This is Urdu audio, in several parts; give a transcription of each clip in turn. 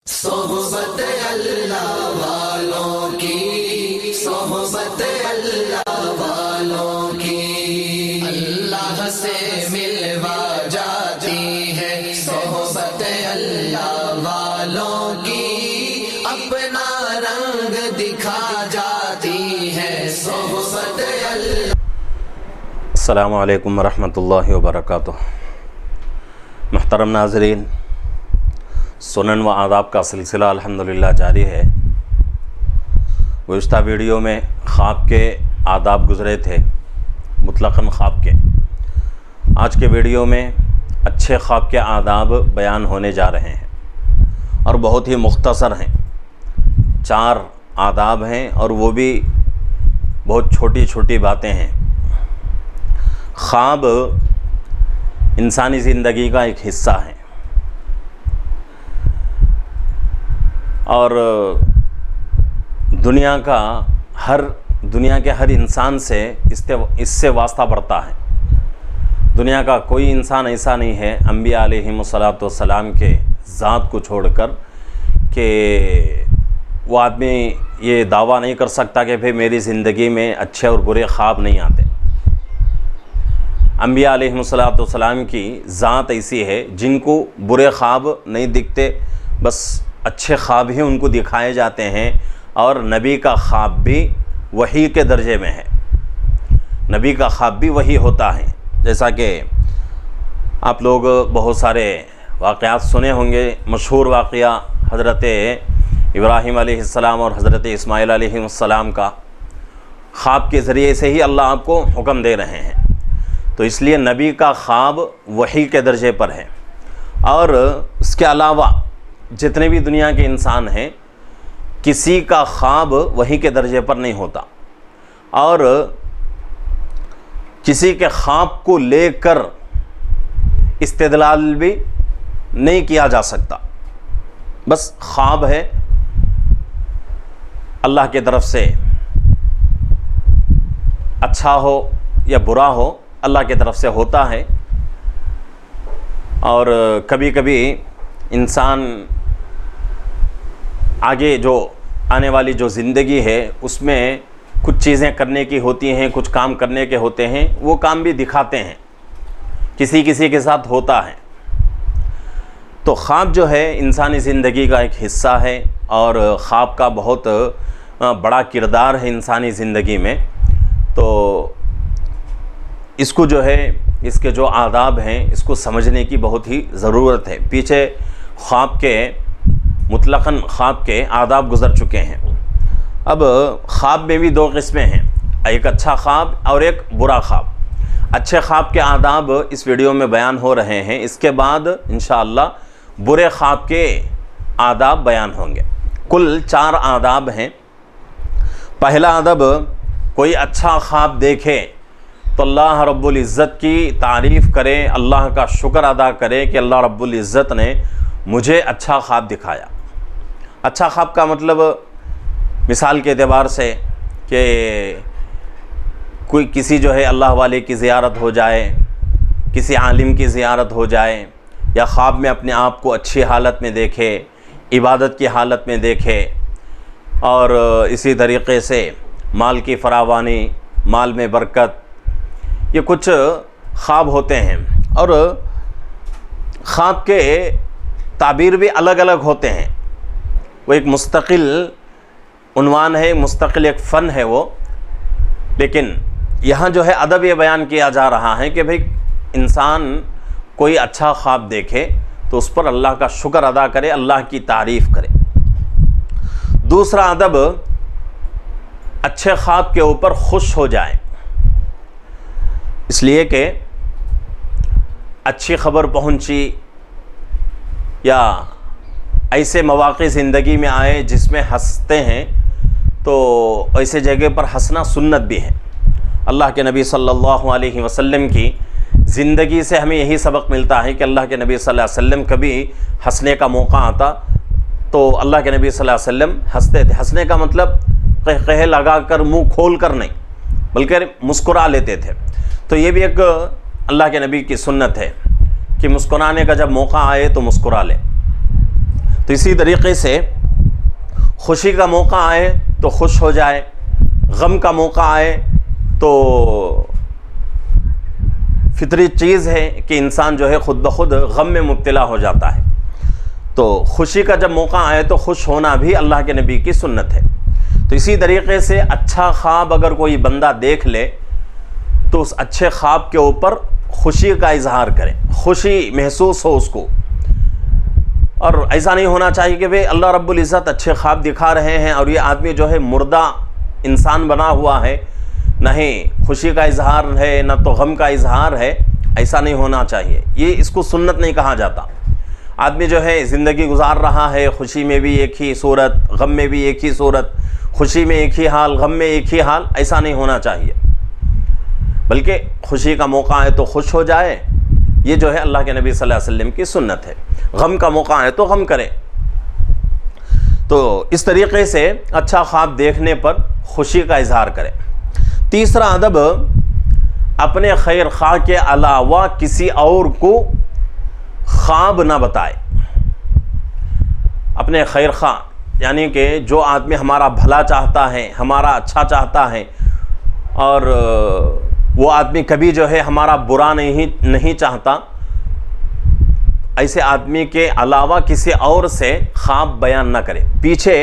صحبت اللہ والوں کی، صحبت اللہ والوں کی، اللہ سے ملوا جاتی ہے صحبت اللہ والوں کی، اپنا رنگ دکھا جاتی ہے صحبت اللہ۔ السلام علیکم ورحمۃ اللہ وبرکاتہ۔ محترم ناظرین، سنن و آداب کا سلسلہ الحمدللہ جاری ہے۔ گزشتہ ویڈیو میں خواب کے آداب گزرے تھے، مطلقاً خواب کے۔ آج کے ویڈیو میں اچھے خواب کے آداب بیان ہونے جا رہے ہیں اور بہت ہی مختصر ہیں۔ 4 آداب ہیں اور وہ بھی بہت چھوٹی چھوٹی باتیں ہیں۔ خواب انسانی زندگی کا ایک حصہ ہے اور دنیا کے ہر انسان سے اس سے واسطہ بڑھتا ہے۔ دنیا کا کوئی انسان ایسا نہیں ہے انبیاء علیہم السلام کے ذات کو چھوڑ کر کہ وہ آدمی یہ دعویٰ نہیں کر سکتا کہ بھئی میری زندگی میں اچھے اور برے خواب نہیں آتے۔ انبیاء علیہم السلام کی ذات ایسی ہے جن کو برے خواب نہیں دکھتے، بس اچھے خواب ہی ان کو دکھائے جاتے ہیں، اور نبی کا خواب بھی وحی کے درجے میں ہے۔ نبی کا خواب بھی وحی ہوتا ہے، جیسا کہ آپ لوگ بہت سارے واقعات سنے ہوں گے۔ مشہور واقعہ حضرت ابراہیم علیہ السلام اور حضرت اسماعیل علیہ السلام کا، خواب کے ذریعے سے ہی اللہ آپ کو حکم دے رہے ہیں۔ تو اس لیے نبی کا خواب وحی کے درجے پر ہے، اور اس کے علاوہ جتنے بھی دنیا کے انسان ہیں کسی کا خواب وحی کے درجے پر نہیں ہوتا، اور کسی کے خواب کو لے کر استدلال بھی نہیں کیا جا سکتا۔ بس خواب ہے، اللہ کی طرف سے اچھا ہو یا برا ہو اللہ کی طرف سے ہوتا ہے۔ اور کبھی کبھی انسان آگے جو آنے والی جو زندگی ہے اس میں کچھ چیزیں کرنے کی ہوتی ہیں، کچھ کام کرنے کے ہوتے ہیں، وہ کام بھی دکھاتے ہیں، کسی کے ساتھ ہوتا ہے۔ تو خواب جو ہے انسانی زندگی کا ایک حصہ ہے، اور خواب کا بہت بڑا کردار ہے انسانی زندگی میں۔ تو اس کو جو ہے، اس کے جو آداب ہیں اس کو سمجھنے کی بہت ہی ضرورت ہے۔ پیچھے خواب کے مطلقاً خواب کے آداب گزر چکے ہیں۔ اب خواب میں بھی 2 قسمیں ہیں، ایک اچھا خواب اور ایک برا خواب۔ اچھے خواب کے آداب اس ویڈیو میں بیان ہو رہے ہیں، اس کے بعد انشاءاللہ برے خواب کے آداب بیان ہوں گے۔ کل 4 آداب ہیں۔ پہلا ادب، کوئی اچھا خواب دیکھے تو اللہ رب العزت کی تعریف کرے، اللہ کا شکر ادا کرے کہ اللہ رب العزت نے مجھے اچھا خواب دکھایا۔ اچھا خواب کا مطلب مثال کے اعتبار سے کہ کسی جو ہے اللہ والے کی زیارت ہو جائے، کسی عالم کی زیارت ہو جائے، یا خواب میں اپنے آپ کو اچھی حالت میں دیکھے، عبادت کی حالت میں دیکھے، اور اسی طریقے سے مال کی فراوانی، مال میں برکت، یہ کچھ خواب ہوتے ہیں۔ اور خواب کے تعبیر بھی الگ الگ ہوتے ہیں، وہ ایک مستقل عنوان ہے، مستقل ایک فن ہے وہ۔ لیکن یہاں جو ہے ادب یہ بیان کیا جا رہا ہے کہ بھئی انسان کوئی اچھا خواب دیکھے تو اس پر اللہ کا شکر ادا کرے، اللہ کی تعریف کرے۔ دوسرا ادب، اچھے خواب کے اوپر خوش ہو جائے، اس لیے کہ اچھی خبر پہنچی یا ایسے مواقع زندگی میں آئے جس میں ہنستے ہیں، تو ایسے جگہ پر ہنسنا سنت بھی ہے۔ اللہ کے نبی صلی اللہ علیہ وسلم کی زندگی سے ہمیں یہی سبق ملتا ہے کہ اللہ کے نبی صلی اللہ علیہ وسلم کبھی ہنسنے کا موقع آتا تو اللہ کے نبی صلی اللہ علیہ وسلم ہنستے تھے۔ ہنسنے کا مطلب قہقہے لگا کر، منہ کھول کر نہیں، بلکہ مسکرا لیتے تھے۔ تو یہ بھی ایک اللہ کے نبی کی سنت ہے کہ مسکرانے کا جب موقع آئے تو مسکرا لے۔ تو اسی طریقے سے خوشی کا موقع آئے تو خوش ہو جائے، غم کا موقع آئے تو فطری چیز ہے کہ انسان جو ہے خود بخود غم میں مبتلا ہو جاتا ہے۔ تو خوشی کا جب موقع آئے تو خوش ہونا بھی اللہ کے نبی کی سنت ہے۔ تو اسی طریقے سے اچھا خواب اگر کوئی بندہ دیکھ لے تو اس اچھے خواب کے اوپر خوشی کا اظہار کرے، خوشی محسوس ہو اس کو، اور ایسا نہیں ہونا چاہیے کہ بھئی اللہ رب العزت اچھے خواب دکھا رہے ہیں اور یہ آدمی جو ہے مردہ انسان بنا ہوا ہے، نہیں خوشی کا اظہار ہے نہ تو غم کا اظہار ہے، ایسا نہیں ہونا چاہیے۔ یہ اس کو سنت نہیں کہا جاتا۔ آدمی جو ہے زندگی گزار رہا ہے، خوشی میں بھی ایک ہی صورت، غم میں بھی ایک ہی صورت، خوشی میں ایک ہی حال، غم میں ایک ہی حال، ایسا نہیں ہونا چاہیے، بلکہ خوشی کا موقع آئے تو خوش ہو جائے۔ یہ جو ہے اللہ کے نبی صلی اللہ علیہ وسلم کی سنت ہے۔ غم کا موقع آئے تو غم کرے۔ تو اس طریقے سے اچھا خواب دیکھنے پر خوشی کا اظہار کرے۔ تیسرا ادب، اپنے خیر خواہ کے علاوہ کسی اور کو خواب نہ بتائے۔ اپنے خیر خواہ یعنی کہ جو آدمی ہمارا بھلا چاہتا ہے، ہمارا اچھا چاہتا ہے، اور وہ آدمی کبھی جو ہے ہمارا برا نہیں چاہتا، ایسے آدمی کے علاوہ کسی اور سے خواب بیان نہ کرے۔ پیچھے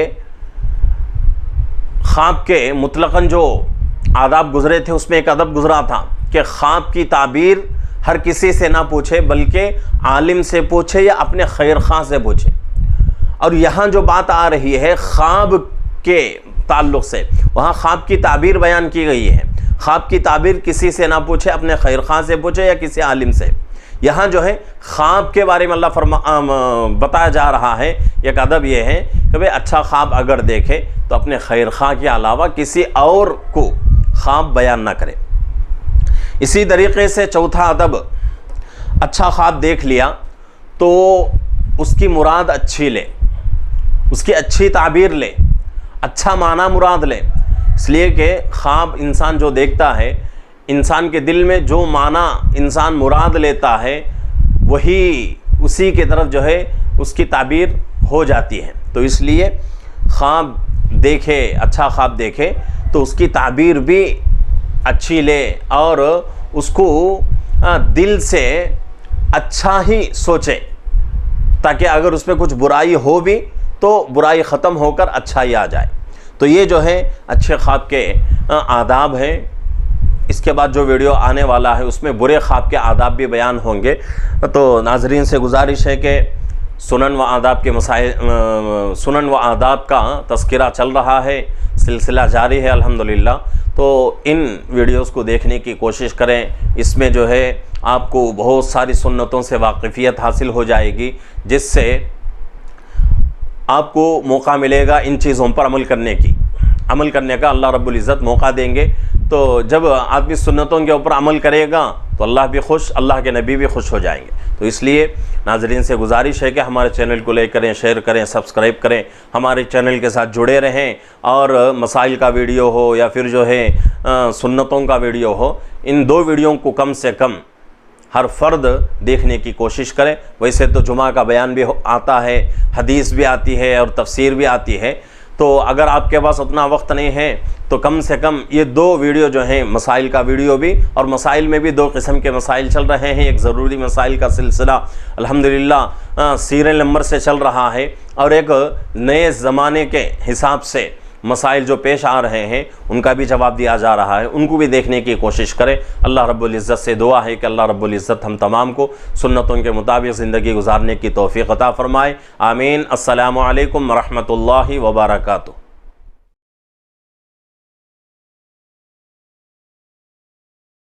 خواب کے مطلقاً جو آداب گزرے تھے اس میں ایک ادب گزرا تھا کہ خواب کی تعبیر ہر کسی سے نہ پوچھے، بلکہ عالم سے پوچھے یا اپنے خیر خواہ سے پوچھے۔ اور یہاں جو بات آ رہی ہے خواب کے تعلق سے، وہاں خواب کی تعبیر بیان کی گئی ہے۔ خواب کی تعبیر کسی سے نہ پوچھے، اپنے خیر خواہ سے پوچھے یا کسی عالم سے۔ یہاں جو ہے خواب کے بارے میں اللہ بتایا جا رہا ہے، ایک ادب یہ ہے کہ بھئی اچھا خواب اگر دیکھے تو اپنے خیر خواہ کے علاوہ کسی اور کو خواب بیان نہ کرے۔ اسی طریقے سے چوتھا ادب، اچھا خواب دیکھ لیا تو اس کی مراد اچھی لے، اس کی اچھی تعبیر لے، اچھا معنی مراد لے۔ اس لیے کہ خواب انسان جو دیکھتا ہے، انسان کے دل میں جو معنی انسان مراد لیتا ہے وہی اسی کی طرف جو ہے اس کی تعبیر ہو جاتی ہے۔ تو اس لیے خواب دیکھے، اچھا خواب دیکھے تو اس کی تعبیر بھی اچھی لے اور اس کو دل سے اچھا ہی سوچے، تاکہ اگر اس میں کچھ برائی ہو بھی تو برائی ختم ہو کر اچھائی آ جائے۔ تو یہ جو ہے اچھے خواب کے آداب ہیں۔ اس کے بعد جو ویڈیو آنے والا ہے اس میں برے خواب کے آداب بھی بیان ہوں گے۔ تو ناظرین سے گزارش ہے کہ سنن و آداب کے سنن و آداب کا تذکرہ چل رہا ہے، سلسلہ جاری ہے الحمدللہ۔ تو ان ویڈیوز کو دیکھنے کی کوشش کریں، اس میں جو ہے آپ کو بہت ساری سنتوں سے واقفیت حاصل ہو جائے گی، جس سے آپ کو موقع ملے گا ان چیزوں پر عمل کرنے کا اللہ رب العزت موقع دیں گے۔ تو جب آدمی سنتوں کے اوپر عمل کرے گا تو اللہ بھی خوش، اللہ کے نبی بھی خوش ہو جائیں گے۔ تو اس لیے ناظرین سے گزارش ہے کہ ہمارے چینل کو لائک کریں، شیئر کریں، سبسکرائب کریں، ہمارے چینل کے ساتھ جڑے رہیں، اور مسائل کا ویڈیو ہو یا پھر جو ہے سنتوں کا ویڈیو ہو، ان دو ویڈیو کو کم سے کم ہر فرد دیکھنے کی کوشش کرے۔ ویسے تو جمعہ کا بیان بھی آتا ہے، حدیث بھی آتی ہے اور تفسیر بھی آتی ہے، تو اگر آپ کے پاس اتنا وقت نہیں ہے تو کم سے کم یہ دو ویڈیو جو ہیں، مسائل کا ویڈیو بھی، اور مسائل میں بھی دو قسم کے مسائل چل رہے ہیں۔ ایک ضروری مسائل کا سلسلہ الحمدللہ سیریل نمبر سے چل رہا ہے، اور ایک نئے زمانے کے حساب سے مسائل جو پیش آ رہے ہیں ان کا بھی جواب دیا جا رہا ہے، ان کو بھی دیکھنے کی کوشش کریں۔ اللہ رب العزت سے دعا ہے کہ اللہ رب العزت ہم تمام کو سنتوں کے مطابق زندگی گزارنے کی توفیق عطا فرمائے۔ آمین۔ السلام علیکم ورحمۃ اللہ وبرکاتہ۔